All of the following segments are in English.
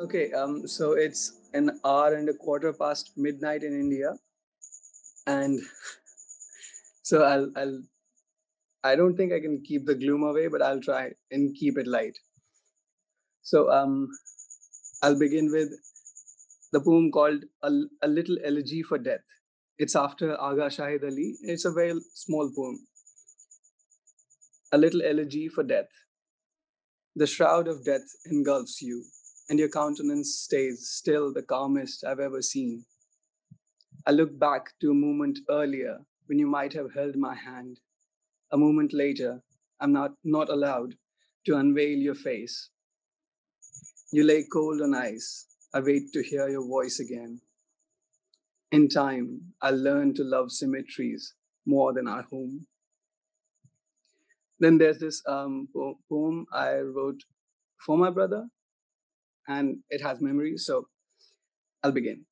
Okay, so it's an hour and a quarter past midnight in India, and so I don't think I can keep the gloom away, but I'll try and keep it light. So I'll begin with the poem called a Little Elegy for Death. It's after Aga Shahid Ali. It's a very small poem. A Little Elegy for Death. The shroud of death engulfs you, and your countenance stays still the calmest I've ever seen. I look back to a moment earlier when you might have held my hand. A moment later, I'm not allowed to unveil your face. You lay cold on ice. I wait to hear your voice again. In time, I'll learn to love symmetries more than our home. Then there's this poem I wrote for my brother, and it has memories. So I'll begin.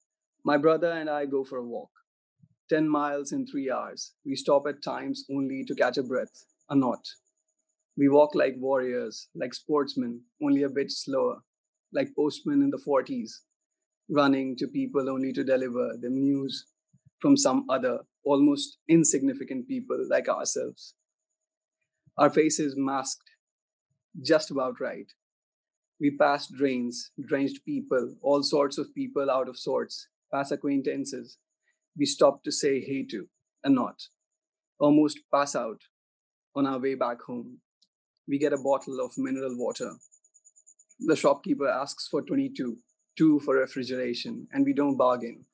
My brother and I go for a walk, 10 miles in 3 hours. We stop at times only to catch a breath, a knot. We walk like warriors, like sportsmen, only a bit slower, like postmen in the 40s, running to people only to deliver them news from some other, almost insignificant people like ourselves. Our faces masked just about right. We pass drains, drenched people, all sorts of people out of sorts, pass acquaintances. We stop to say hey to, and not, almost pass out on our way back home. We get a bottle of mineral water. The shopkeeper asks for 22, two for refrigeration, and we don't bargain.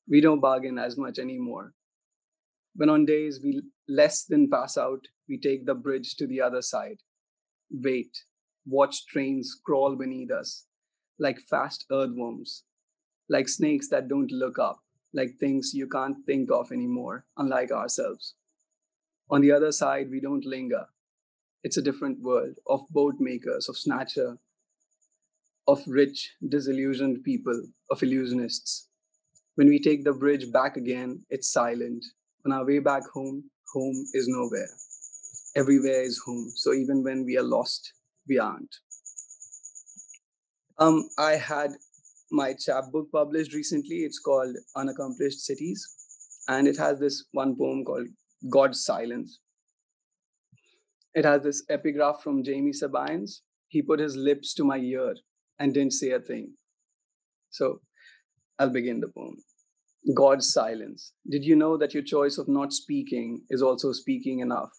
We don't bargain as much anymore. When on days we less than pass out, we take the bridge to the other side, wait, watch trains crawl beneath us, like fast earthworms, like snakes that don't look up, like things you can't think of anymore, unlike ourselves. On the other side, we don't linger. It's a different world of boat makers, of snatcher, of rich, disillusioned people, of illusionists. When we take the bridge back again, it's silent. On our way back home, home is nowhere. Everywhere is home. So even when we are lost, we aren't. I had my chapbook published recently. It's called Unaccomplished Cities, and it has this one poem called God's Silence. It has this epigraph from Jamie Sabines. He put his lips to my ear and didn't say a thing. So I'll begin the poem. God's silence. Did you know that your choice of not speaking is also speaking enough?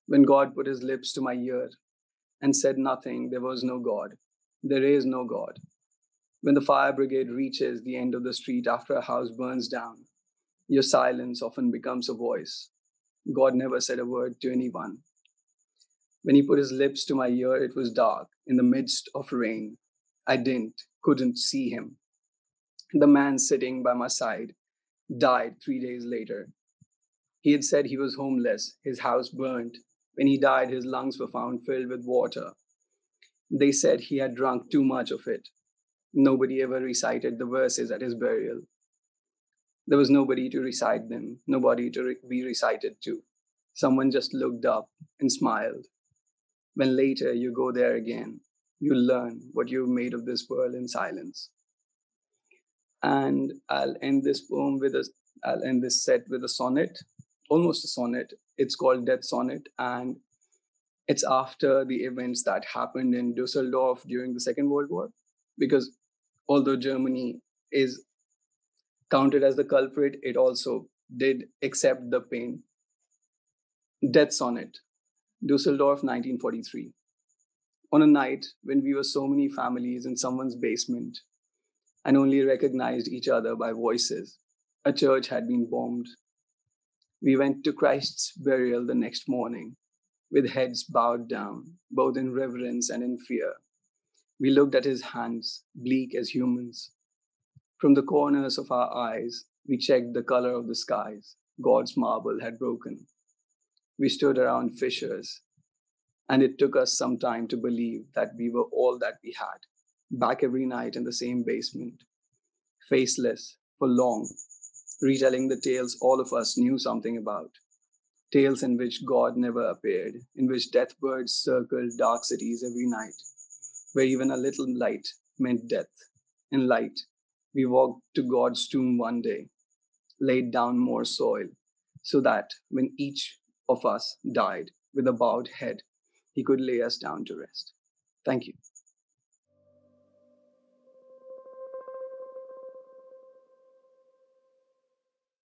When God put his lips to my ear and said nothing, there was no God. There is no God. When the fire brigade reaches the end of the street after a house burns down, your silence often becomes a voice. God never said a word to anyone. When he put his lips to my ear, it was dark, in the midst of rain. I couldn't see him. The man sitting by my side died 3 days later. He had said he was homeless, his house burned. When he died, his lungs were found filled with water. They said he had drunk too much of it. Nobody ever recited the verses at his burial. There was nobody to recite them, nobody to be recited to. Someone just looked up and smiled. When later you go there again, you learn what you've made of this world in silence. And I'll end this set with a sonnet, almost a sonnet. It's called Death Sonnet, and it's after the events that happened in Dusseldorf during the Second World War. Because although Germany is counted as the culprit, it also did accept the pain. Death Sonnet, Dusseldorf, 1943. On a night when we were so many families in someone's basement and only recognized each other by voices, a church had been bombed. We went to Christ's burial the next morning with heads bowed down, both in reverence and in fear. We looked at his hands, bleak as humans. From the corners of our eyes, we checked the color of the skies. God's marble had broken. We stood around fissures, and it took us some time to believe that we were all that we had, back every night in the same basement, faceless for long, retelling the tales all of us knew something about. Tales in which God never appeared, in which death birds circled dark cities every night, where even a little light meant death. In light, we walked to God's tomb one day, laid down more soil, so that when each of us died with a bowed head, he could lay us down to rest. Thank you.